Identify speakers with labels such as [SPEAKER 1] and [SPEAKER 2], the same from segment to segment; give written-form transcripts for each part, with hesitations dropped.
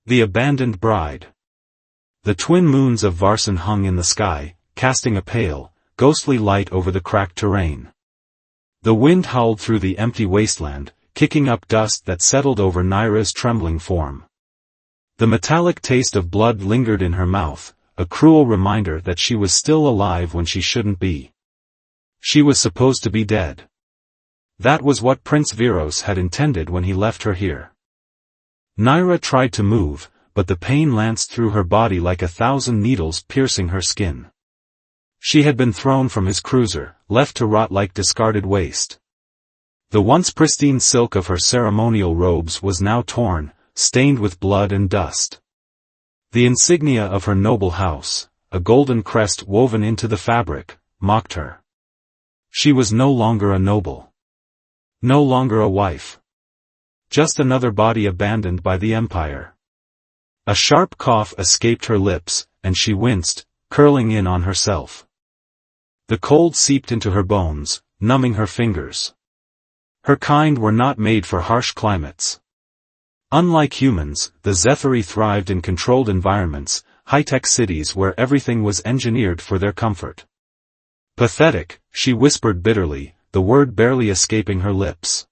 [SPEAKER 1] The Abandoned Bride. The twin moons of Varsan hung in the sky, casting a pale, ghostly light over the cracked terrain. The wind howled through the empty wasteland, kicking up dust that settled over Naira's trembling form. The metallic taste of blood lingered in her mouth, a cruel reminder that she was still alive when she shouldn't be. She was supposed to be dead. That was what Prince Viros had intended when he left her here. Naira tried to move, but the pain lanced through her body like 1,000 needles piercing her skin. She had been thrown from his cruiser, left to rot like discarded waste. The once pristine silk of her ceremonial robes was now torn, stained with blood and dust. The insignia of her noble house, a golden crest woven into the fabric, mocked her. She was no longer a noble. No longer a wife. Just another body abandoned by the Empire. A sharp cough escaped her lips, and she winced, curling in on herself. The cold seeped into her bones, numbing her fingers. Her kind were not made for harsh climates. Unlike humans, the Zethari thrived in controlled environments, high-tech cities where everything was engineered for their comfort. Pathetic, she whispered bitterly, the word barely escaping her lips.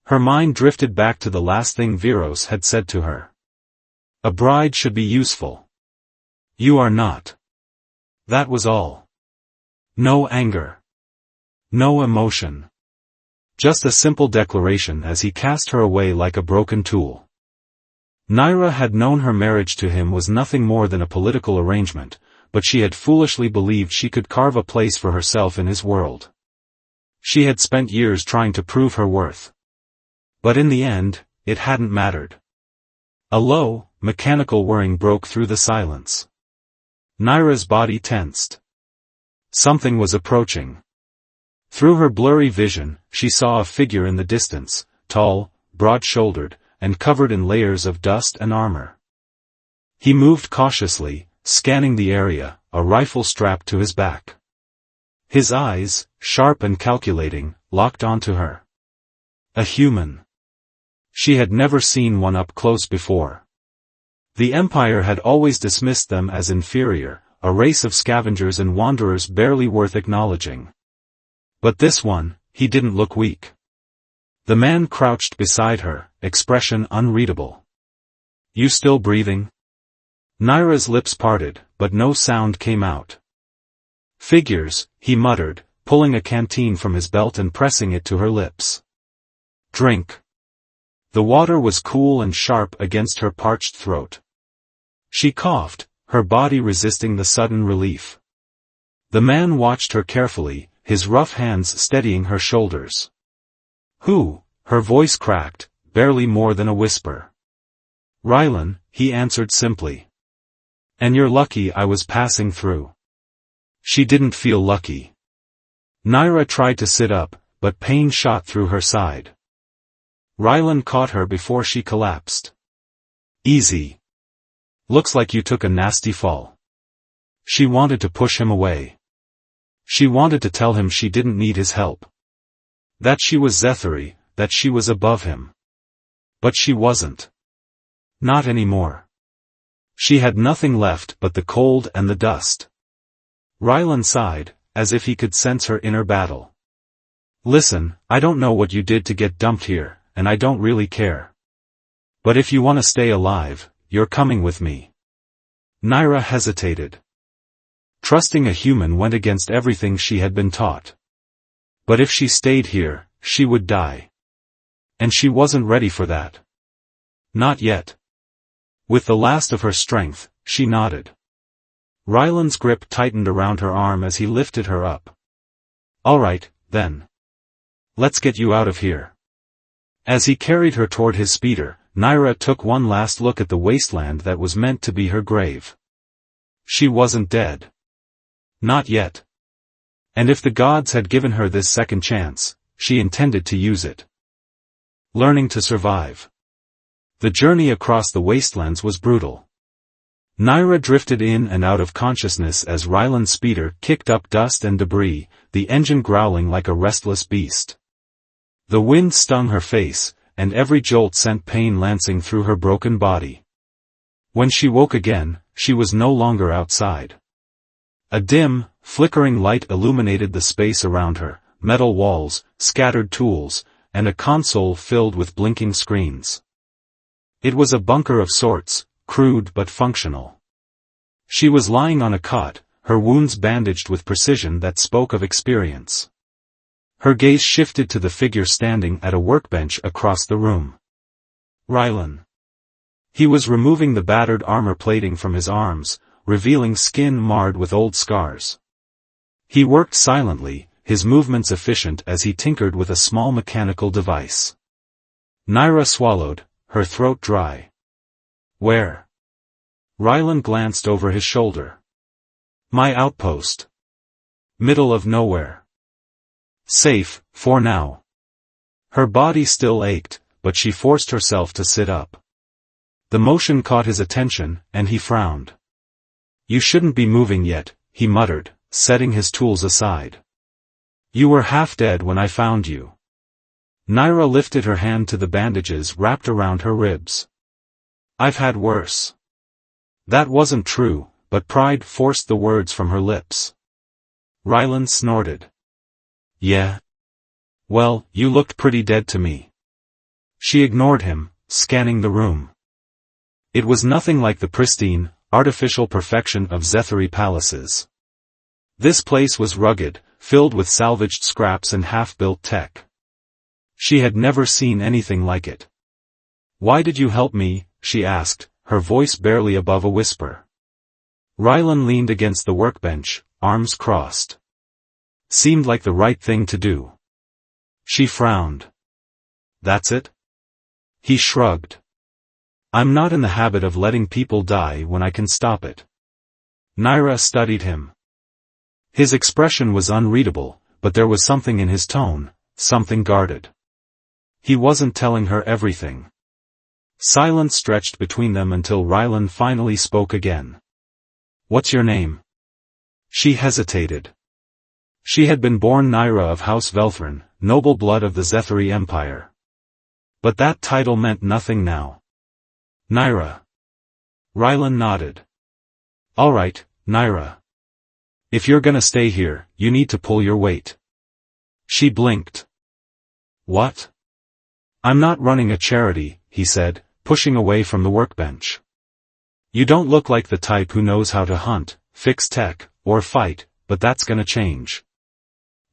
[SPEAKER 1] Her mind drifted back to the last thing Viros had said to her. A bride should be useful. You are not. That was all. No anger. No emotion. Just a simple declaration as he cast her away like a broken tool. Naira had known her marriage to him was nothing more than a political arrangement, but she had foolishly believed she could carve a place for herself in his world. She had spent years trying to prove her worth. But in the end, it hadn't mattered. A low, mechanical whirring broke through the silence. Naira's body tensed. Something was approaching. Through her blurry vision, she saw a figure in the distance, tall, broad-shouldered, and covered in layers of dust and armor. He moved cautiously, scanning the area, a rifle strapped to his back. His eyes, sharp and calculating, locked onto her. A human. She had never seen one up close before. The Empire had always dismissed them as inferior, a race of scavengers and wanderers barely worth acknowledging. But this one, he didn't look weak. The man crouched beside her, expression unreadable. You still breathing? Naira's lips parted, but no sound came out. Figures, he muttered, pulling a canteen from his belt and pressing it to her lips. Drink. The water was cool and sharp against her parched throat. She coughed, her body resisting the sudden relief. The man watched her carefully, his rough hands steadying her shoulders. Who? Her voice cracked, barely more than a whisper. Rylan, he answered simply. And you're lucky I was passing through. She didn't feel lucky. Naira tried to sit up, but pain shot through her side. Rylan caught her before she collapsed. Easy. Looks like you took a nasty fall. She wanted to push him away. She wanted to tell him she didn't need his help. That she was Zethari, that she was above him. But she wasn't. Not anymore. She had nothing left but the cold and the dust. Rylan sighed, as if he could sense her inner battle. Listen, I don't know what you did to get dumped here, and I don't really care. But if you want to stay alive, you're coming with me. Naira hesitated. Trusting a human went against everything she had been taught. But if she stayed here, she would die. And she wasn't ready for that. Not yet. With the last of her strength, she nodded. Rylan's grip tightened around her arm as he lifted her up. All right, then. Let's get you out of here. As he carried her toward his speeder, Naira took one last look at the wasteland that was meant to be her grave. She wasn't dead. Not yet. And if the gods had given her this second chance, she intended to use it. Learning to survive. The journey across the wastelands was brutal. Naira drifted in and out of consciousness as Rylan's speeder kicked up dust and debris, the engine growling like a restless beast. The wind stung her face, and every jolt sent pain lancing through her broken body. When she woke again, she was no longer outside. A dim, flickering light illuminated the space around her, metal walls, scattered tools, and a console filled with blinking screens. It was a bunker of sorts, crude but functional. She was lying on a cot, her wounds bandaged with precision that spoke of experience. Her gaze shifted to the figure standing at a workbench across the room. Rylan. He was removing the battered armor plating from his arms, revealing skin marred with old scars. He worked silently, his movements efficient as he tinkered with a small mechanical device. Naira swallowed, her throat dry. Where? Rylan glanced over his shoulder. My outpost. Middle of nowhere. Safe, for now. Her body still ached, but she forced herself to sit up. The motion caught his attention, and he frowned. You shouldn't be moving yet, he muttered, setting his tools aside. You were half dead when I found you. Naira lifted her hand to the bandages wrapped around her ribs. I've had worse. That wasn't true, but pride forced the words from her lips. Rylan snorted. Yeah. Well, you looked pretty dead to me. She ignored him, scanning the room. It was nothing like the pristine, artificial perfection of Zethari palaces. This place was rugged, filled with salvaged scraps and half-built tech. She had never seen anything like it. Why did you help me? She asked, her voice barely above a whisper. Rylan leaned against the workbench, arms crossed. Seemed like the right thing to do. She frowned. That's it? He shrugged. I'm not in the habit of letting people die when I can stop it. Naira studied him. His expression was unreadable, but there was something in his tone, something guarded. He wasn't telling her everything. Silence stretched between them until Rylan finally spoke again. What's your name? She hesitated. She had been born Naira of House Velthrin, noble blood of the Zethari Empire. But that title meant nothing now. Naira. Rylan nodded. All right, Naira. If you're gonna stay here, you need to pull your weight. She blinked. What? I'm not running a charity, he said, pushing away from the workbench. You don't look like the type who knows how to hunt, fix tech, or fight, but that's gonna change.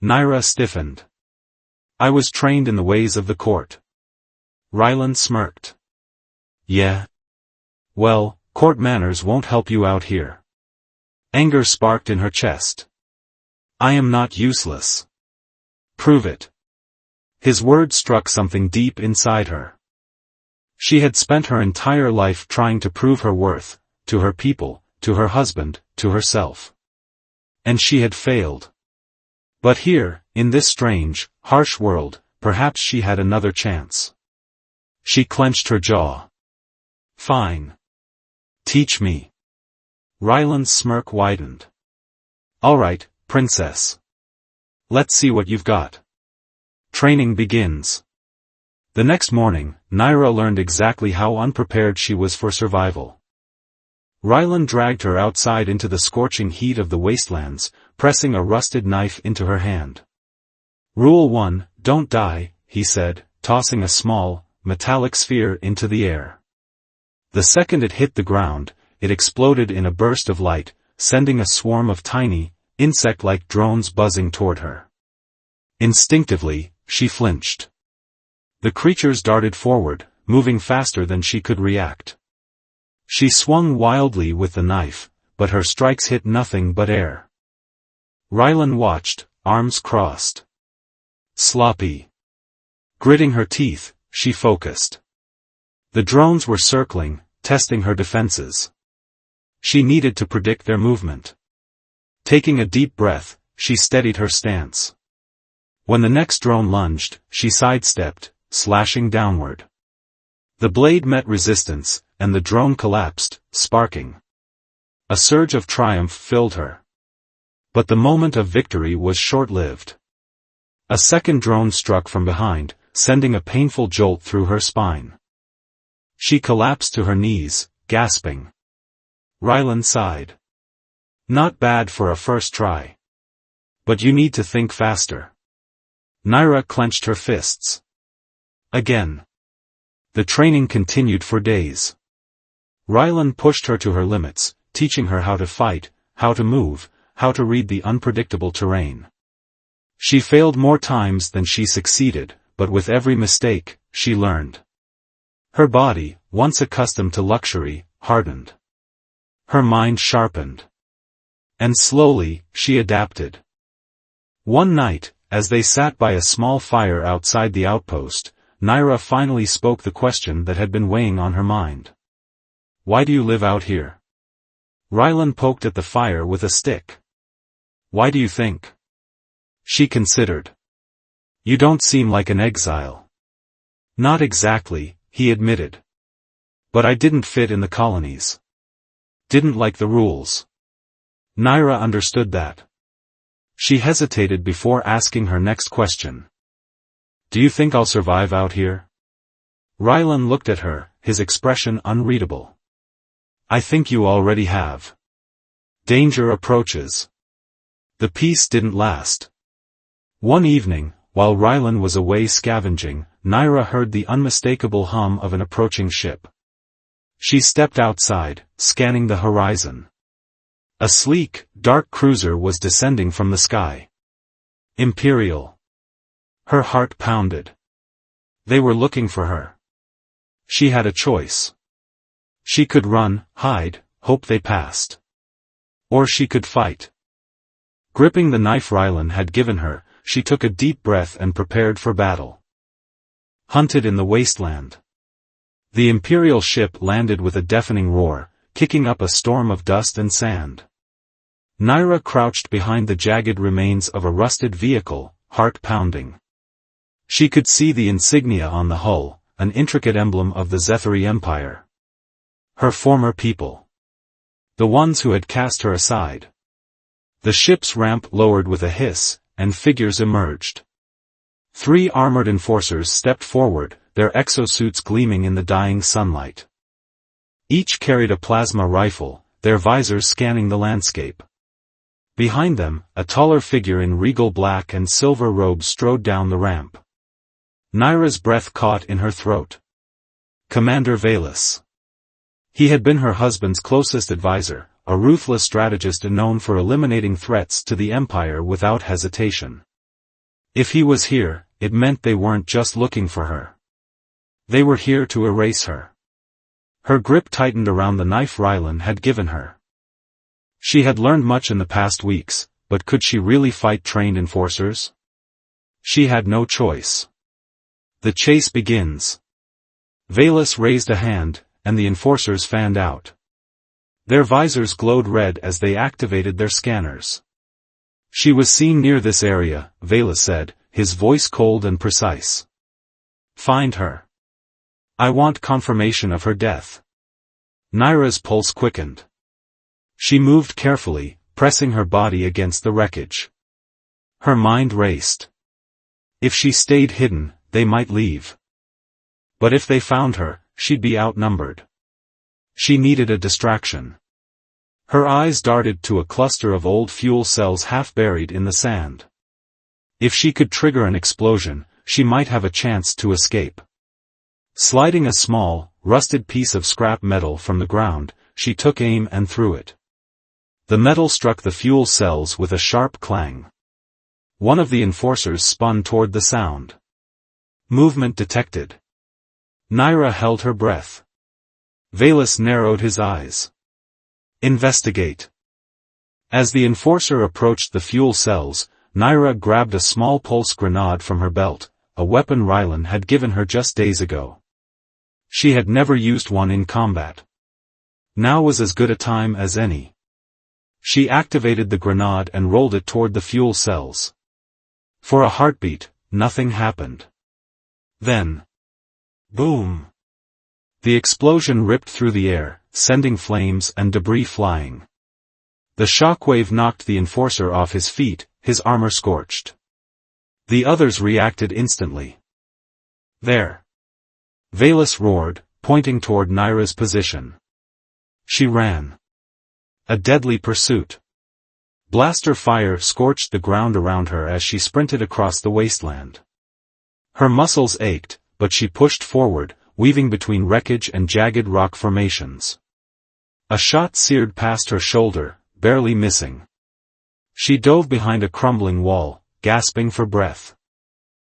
[SPEAKER 1] Naira stiffened. I was trained in the ways of the court. Rylan smirked. Yeah. Well, court manners won't help you out here. Anger sparked in her chest. I am not useless. Prove it. His words struck something deep inside her. She had spent her entire life trying to prove her worth, to her people, to her husband, to herself. And she had failed. But here, in this strange, harsh world, perhaps she had another chance. She clenched her jaw. Fine. Teach me. Rylan's smirk widened. All right, princess. Let's see what you've got. Training begins. The next morning, Naira learned exactly how unprepared she was for survival. Rylan dragged her outside into the scorching heat of the wastelands, pressing a rusted knife into her hand. Rule 1, don't die, he said, tossing a small, metallic sphere into the air. The second it hit the ground, it exploded in a burst of light, sending a swarm of tiny, insect-like drones buzzing toward her. Instinctively, she flinched. The creatures darted forward, moving faster than she could react. She swung wildly with the knife, but her strikes hit nothing but air. Rylan watched, arms crossed. Sloppy. Gritting her teeth, she focused. The drones were circling, testing her defenses. She needed to predict their movement. Taking a deep breath, she steadied her stance. When the next drone lunged, she sidestepped, slashing downward. The blade met resistance, and the drone collapsed, sparking. A surge of triumph filled her. But the moment of victory was short-lived. A second drone struck from behind, sending a painful jolt through her spine. She collapsed to her knees, gasping. Rylan sighed. Not bad for a first try. But you need to think faster. Naira clenched her fists. Again. The training continued for days. Rylan pushed her to her limits, teaching her how to fight, how to move, how to read the unpredictable terrain. She failed more times than she succeeded, but with every mistake, she learned. Her body, once accustomed to luxury, hardened. Her mind sharpened. And slowly, she adapted. One night, as they sat by a small fire outside the outpost, Naira finally spoke the question that had been weighing on her mind. Why do you live out here? Rylan poked at the fire with a stick. Why do you think? She considered. You don't seem like an exile. Not exactly, he admitted. But I didn't fit in the colonies. Didn't like the rules. Naira understood that. She hesitated before asking her next question. Do you think I'll survive out here? Rylan looked at her, his expression unreadable. I think you already have. Danger approaches. The peace didn't last. One evening, while Rylan was away scavenging, Naira heard the unmistakable hum of an approaching ship. She stepped outside, scanning the horizon. A sleek, dark cruiser was descending from the sky. Imperial. Her heart pounded. They were looking for her. She had a choice. She could run, hide, hope they passed. Or she could fight. Gripping the knife Rylan had given her, she took a deep breath and prepared for battle. Hunted in the wasteland. The Imperial ship landed with a deafening roar, kicking up a storm of dust and sand. Naira crouched behind the jagged remains of a rusted vehicle, heart pounding. She could see the insignia on the hull, an intricate emblem of the Zethari Empire. Her former people. The ones who had cast her aside. The ship's ramp lowered with a hiss, and figures emerged. 3 armored enforcers stepped forward, their exosuits gleaming in the dying sunlight. Each carried a plasma rifle, their visors scanning the landscape. Behind them, a taller figure in regal black and silver robes strode down the ramp. Naira's breath caught in her throat. Commander Valus. He had been her husband's closest advisor, a ruthless strategist known for eliminating threats to the Empire without hesitation. If he was here, it meant they weren't just looking for her. They were here to erase her. Her grip tightened around the knife Rylan had given her. She had learned much in the past weeks, but could she really fight trained enforcers? She had no choice. The chase begins. Valus raised a hand, and the enforcers fanned out. Their visors glowed red as they activated their scanners. She was seen near this area, Valus said, his voice cold and precise. Find her. I want confirmation of her death. Naira's pulse quickened. She moved carefully, pressing her body against the wreckage. Her mind raced. If she stayed hidden, they might leave. But if they found her, she'd be outnumbered. She needed a distraction. Her eyes darted to a cluster of old fuel cells half buried in the sand. If she could trigger an explosion, she might have a chance to escape. Sliding a small, rusted piece of scrap metal from the ground, she took aim and threw it. The metal struck the fuel cells with a sharp clang. One of the enforcers spun toward the sound. Movement detected. Naira held her breath. Valus narrowed his eyes. Investigate. As the enforcer approached the fuel cells, Naira grabbed a small pulse grenade from her belt, a weapon Rylan had given her just days ago. She had never used one in combat. Now was as good a time as any. She activated the grenade and rolled it toward the fuel cells. For a heartbeat, nothing happened. Then. Boom! The explosion ripped through the air, sending flames and debris flying. The shockwave knocked the enforcer off his feet, his armor scorched. The others reacted instantly. There! Valus roared, pointing toward Naira's position. She ran. A deadly pursuit. Blaster fire scorched the ground around her as she sprinted across the wasteland. Her muscles ached, but she pushed forward, weaving between wreckage and jagged rock formations. A shot seared past her shoulder, barely missing. She dove behind a crumbling wall, gasping for breath.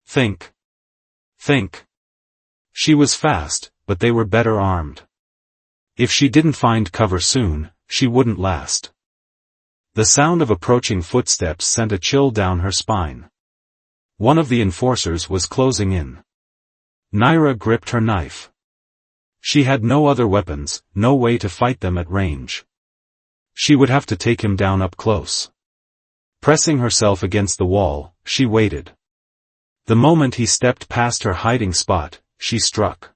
[SPEAKER 1] Think. Think. She was fast, but they were better armed. If she didn't find cover soon, she wouldn't last. The sound of approaching footsteps sent a chill down her spine. One of the enforcers was closing in. Naira gripped her knife. She had no other weapons, no way to fight them at range. She would have to take him down up close. Pressing herself against the wall, she waited. The moment he stepped past her hiding spot, she struck.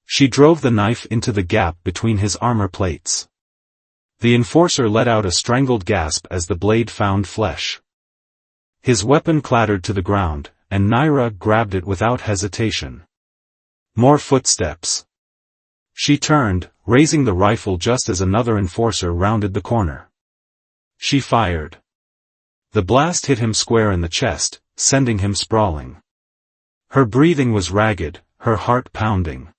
[SPEAKER 1] She drove the knife into the gap between his armor plates. The enforcer let out a strangled gasp as the blade found flesh. His weapon clattered to the ground, and Naira grabbed it without hesitation. More footsteps. She turned, raising the rifle just as another enforcer rounded the corner. She fired. The blast hit him square in the chest, sending him sprawling. Her breathing was ragged, her heart pounding.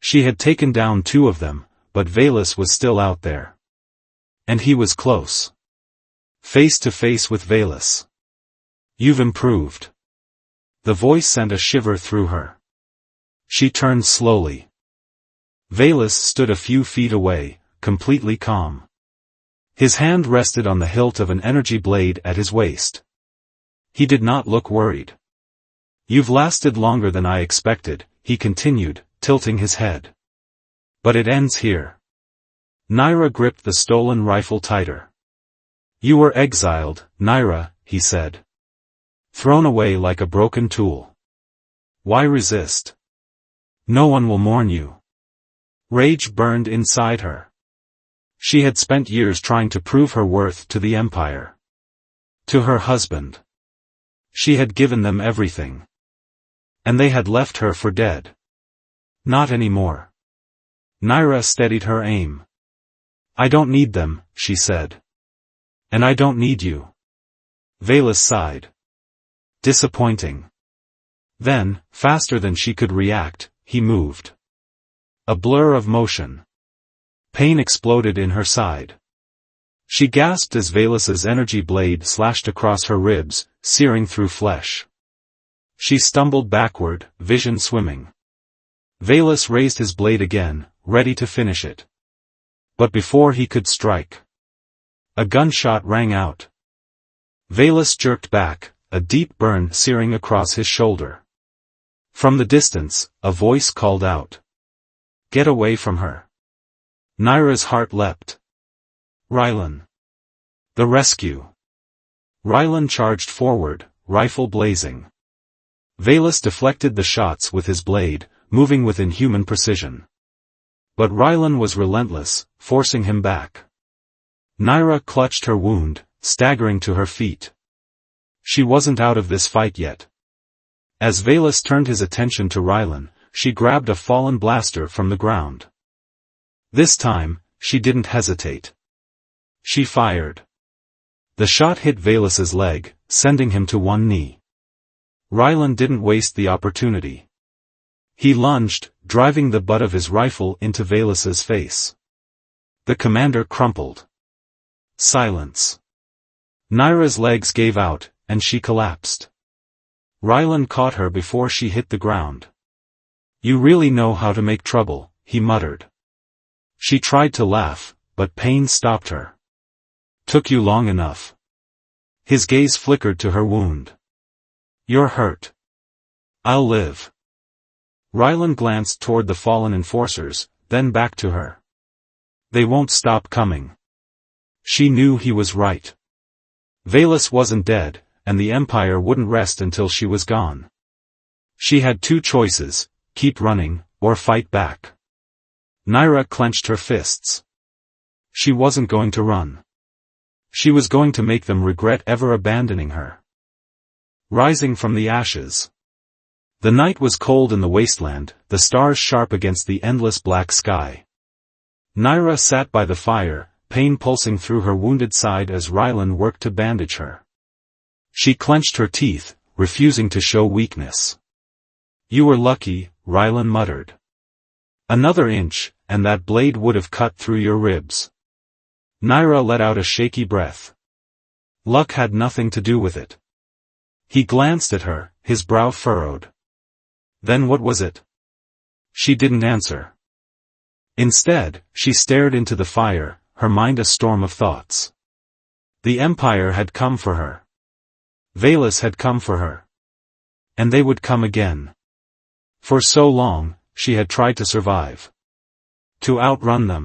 [SPEAKER 1] She had taken down 2 of them, but Velas was still out there. And he was close. Face to face with Velas. You've improved. The voice sent a shiver through her. She turned slowly. Velas stood a few feet away, completely calm. His hand rested on the hilt of an energy blade at his waist. He did not look worried. You've lasted longer than I expected, he continued, tilting his head. But it ends here. Naira gripped the stolen rifle tighter. You were exiled, Naira, he said. Thrown away like a broken tool. Why resist? No one will mourn you. Rage burned inside her. She had spent years trying to prove her worth to the Empire. To her husband. She had given them everything. And they had left her for dead. Not anymore. Naira steadied her aim. I don't need them, she said. And I don't need you. Velas sighed. Disappointing. Then, faster than she could react, he moved. A blur of motion. Pain exploded in her side. She gasped as Velas's energy blade slashed across her ribs, searing through flesh. She stumbled backward, vision swimming. Velas raised his blade again, ready to finish it. But before he could strike, a gunshot rang out. Velas jerked back, a deep burn searing across his shoulder. From the distance, a voice called out. Get away from her. Naira's heart leapt. Rylan. The rescue. Rylan charged forward, rifle blazing. Velas deflected the shots with his blade, moving with inhuman precision. But Rylan was relentless, forcing him back. Naira clutched her wound, staggering to her feet. She wasn't out of this fight yet. As Velas turned his attention to Rylan, she grabbed a fallen blaster from the ground. This time, she didn't hesitate. She fired. The shot hit Velas's leg, sending him to one knee. Rylan didn't waste the opportunity. He lunged, driving the butt of his rifle into Velas's face. The commander crumpled. Silence. Naira's legs gave out, and she collapsed. Rylan caught her before she hit the ground. You really know how to make trouble, he muttered. She tried to laugh, but pain stopped her. Took you long enough. His gaze flickered to her wound. You're hurt. I'll live. Rylan glanced toward the fallen enforcers, then back to her. They won't stop coming. She knew he was right. Velas wasn't dead, and the Empire wouldn't rest until she was gone. She had 2 choices, keep running, or fight back. Naira clenched her fists. She wasn't going to run. She was going to make them regret ever abandoning her. Rising from the ashes. The night was cold in the wasteland, the stars sharp against the endless black sky. Naira sat by the fire, pain pulsing through her wounded side as Rylan worked to bandage her. She clenched her teeth, refusing to show weakness. "You were lucky," Rylan muttered. "Another inch, and that blade would have cut through your ribs." Naira let out a shaky breath. Luck had nothing to do with it. He glanced at her, his brow furrowed. "Then what was it?" She didn't answer. Instead, she stared into the fire, her mind a storm of thoughts. The Empire had come for her. Valus had come for her. And they would come again. For so long, she had tried to survive. To outrun them.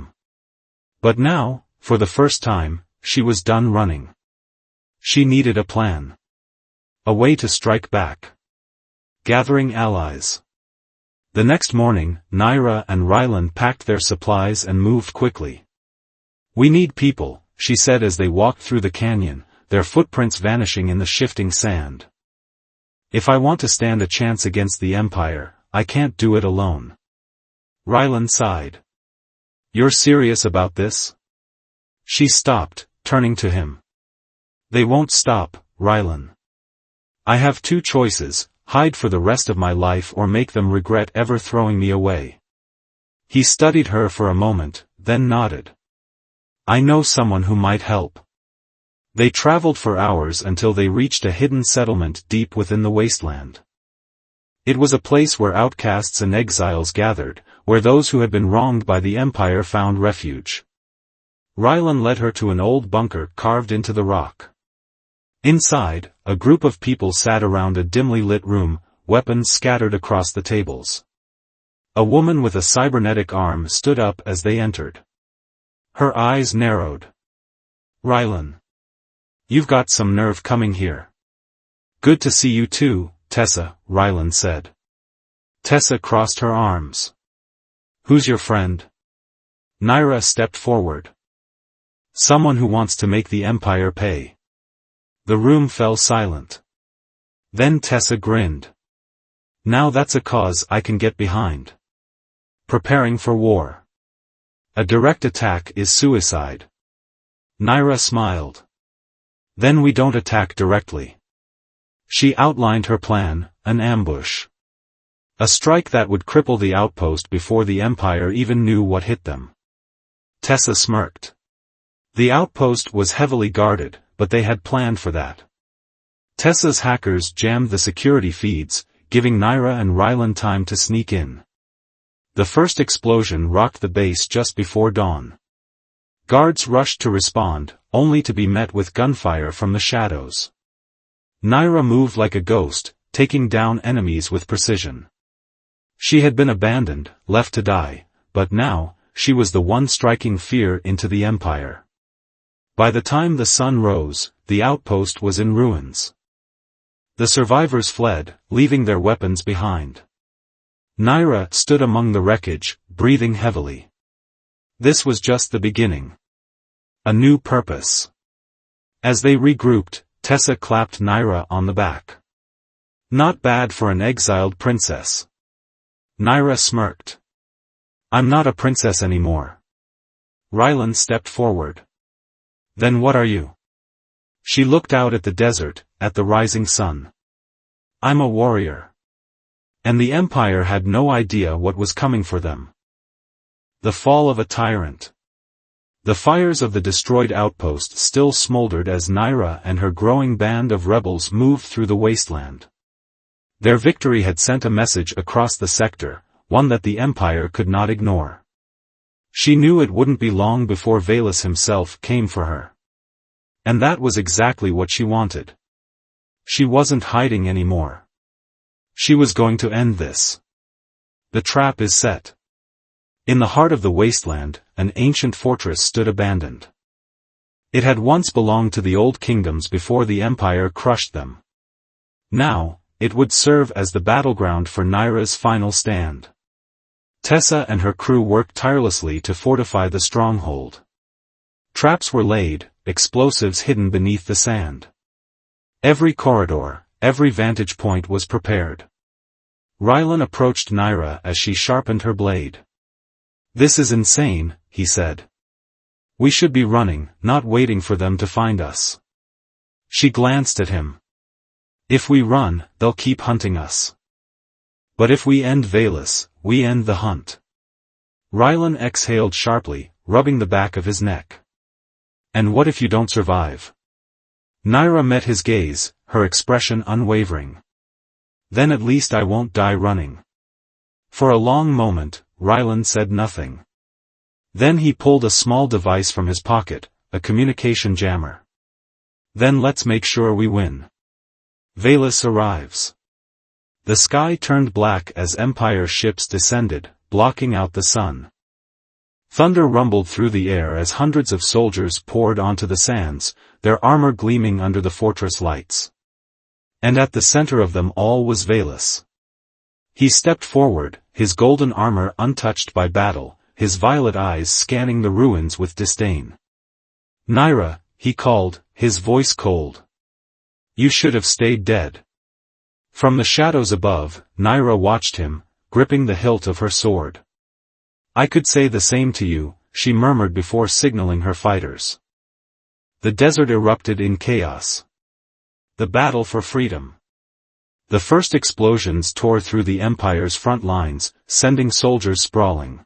[SPEAKER 1] But now, for the first time, she was done running. She needed a plan. A way to strike back. Gathering allies. The next morning, Naira and Rylan packed their supplies and moved quickly. "We need people," she said as they walked through the canyon, their footprints vanishing in the shifting sand. "If I want to stand a chance against the Empire, I can't do it alone." Rylan sighed. "You're serious about this?" She stopped, turning to him. "They won't stop, Rylan. I have two choices: hide for the rest of my life or make them regret ever throwing me away." He studied her for a moment, then nodded. "I know someone who might help." They traveled for hours until they reached a hidden settlement deep within the wasteland. It was a place where outcasts and exiles gathered, where those who had been wronged by the Empire found refuge. Rylan led her to an old bunker carved into the rock. Inside, a group of people sat around a dimly lit room, weapons scattered across the tables. A woman with a cybernetic arm stood up as they entered. Her eyes narrowed. "Rylan. You've got some nerve coming here." "Good to see you too, Tessa," Rylan said. Tessa crossed her arms. "Who's your friend?" Naira stepped forward. "Someone who wants to make the Empire pay." The room fell silent. Then Tessa grinned. "Now that's a cause I can get behind. Preparing for war. A direct attack is suicide." Naira smiled. "Then we don't attack directly." She outlined her plan, an ambush. A strike that would cripple the outpost before the Empire even knew what hit them. Tessa smirked. The outpost was heavily guarded, but they had planned for that. Tessa's hackers jammed the security feeds, giving Naira and Rylan time to sneak in. The first explosion rocked the base just before dawn. Guards rushed to respond, only to be met with gunfire from the shadows. Naira moved like a ghost, taking down enemies with precision. She had been abandoned, left to die, but now, she was the one striking fear into the Empire. By the time the sun rose, the outpost was in ruins. The survivors fled, leaving their weapons behind. Naira stood among the wreckage, breathing heavily. This was just the beginning. A new purpose. As they regrouped, Tessa clapped Naira on the back. "Not bad for an exiled princess." Naira smirked. "I'm not a princess anymore." Rylan stepped forward. "Then what are you?" She looked out at the desert, at the rising sun. "I'm a warrior." And the Empire had no idea what was coming for them. The fall of a tyrant. The fires of the destroyed outpost still smoldered as Naira and her growing band of rebels moved through the wasteland. Their victory had sent a message across the sector, one that the Empire could not ignore. She knew it wouldn't be long before Valus himself came for her. And that was exactly what she wanted. She wasn't hiding anymore. She was going to end this. The trap is set. In the heart of the wasteland, an ancient fortress stood abandoned. It had once belonged to the old kingdoms before the Empire crushed them. Now, it would serve as the battleground for Naira's final stand. Tessa and her crew worked tirelessly to fortify the stronghold. Traps were laid, explosives hidden beneath the sand. Every corridor, every vantage point was prepared. Rylan approached Naira as she sharpened her blade. "This is insane," he said. We should be running, not waiting for them to find us. She glanced at him. If we run, they'll keep hunting us. But if we end Valus, we end the hunt. Rylan exhaled sharply, rubbing the back of his neck. And what if you don't survive? Naira met his gaze, her expression unwavering. Then at least I won't die running. For a long moment, Rylan said nothing. Then he pulled a small device from his pocket, a communication jammer. Then let's make sure we win. Valus arrives. The sky turned black as Empire ships descended, blocking out the sun. Thunder rumbled through the air as hundreds of soldiers poured onto the sands, their armor gleaming under the fortress lights. And at the center of them all was Valus. He stepped forward, his golden armor untouched by battle, his violet eyes scanning the ruins with disdain. Naira, he called, his voice cold. You should have stayed dead. From the shadows above, Naira watched him, gripping the hilt of her sword. I could say the same to you, she murmured before signaling her fighters. The desert erupted in chaos. The battle for freedom. The first explosions tore through the Empire's front lines, sending soldiers sprawling.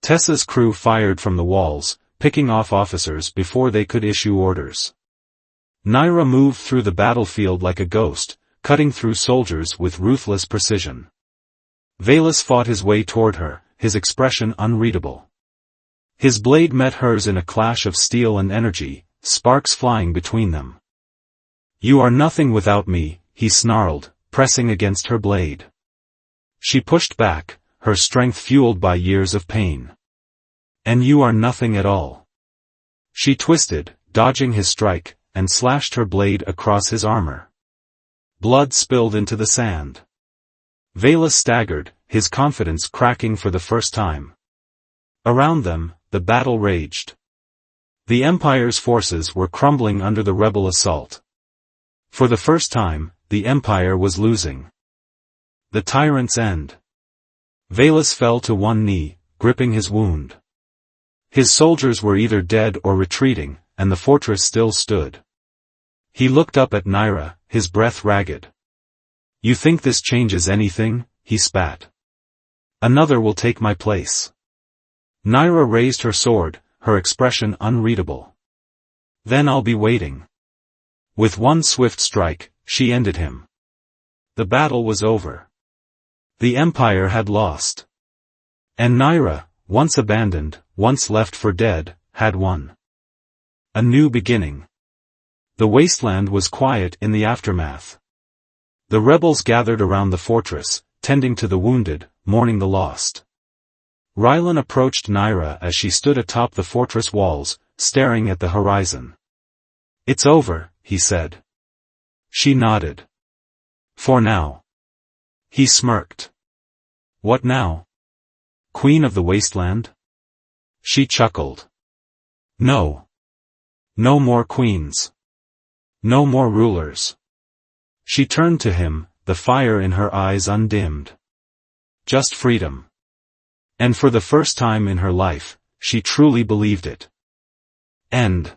[SPEAKER 1] Tessa's crew fired from the walls, picking off officers before they could issue orders. Naira moved through the battlefield like a ghost, cutting through soldiers with ruthless precision. Valus fought his way toward her, his expression unreadable. His blade met hers in a clash of steel and energy, sparks flying between them. You are nothing without me, he snarled, pressing against her blade. She pushed back, her strength fueled by years of pain. And you are nothing at all. She twisted, dodging his strike, and slashed her blade across his armor. Blood spilled into the sand. Valus staggered, his confidence cracking for the first time. Around them, the battle raged. The Empire's forces were crumbling under the rebel assault. For the first time, the Empire was losing. The tyrant's end. Valus fell to one knee, gripping his wound. His soldiers were either dead or retreating, and the fortress still stood. He looked up at Naira, his breath ragged. You think this changes anything? He spat. Another will take my place. Naira raised her sword, her expression unreadable. Then I'll be waiting. With one swift strike, she ended him. The battle was over. The Empire had lost. And Naira, once abandoned, once left for dead, had won. A new beginning. The wasteland was quiet in the aftermath. The rebels gathered around the fortress, tending to the wounded, mourning the lost. Rylan approached Naira as she stood atop the fortress walls, staring at the horizon. It's over, he said. She nodded. For now. He smirked. What now? Queen of the wasteland? She chuckled. No. No more queens. No more rulers. She turned to him, the fire in her eyes undimmed. Just freedom. And for the first time in her life, she truly believed it. End.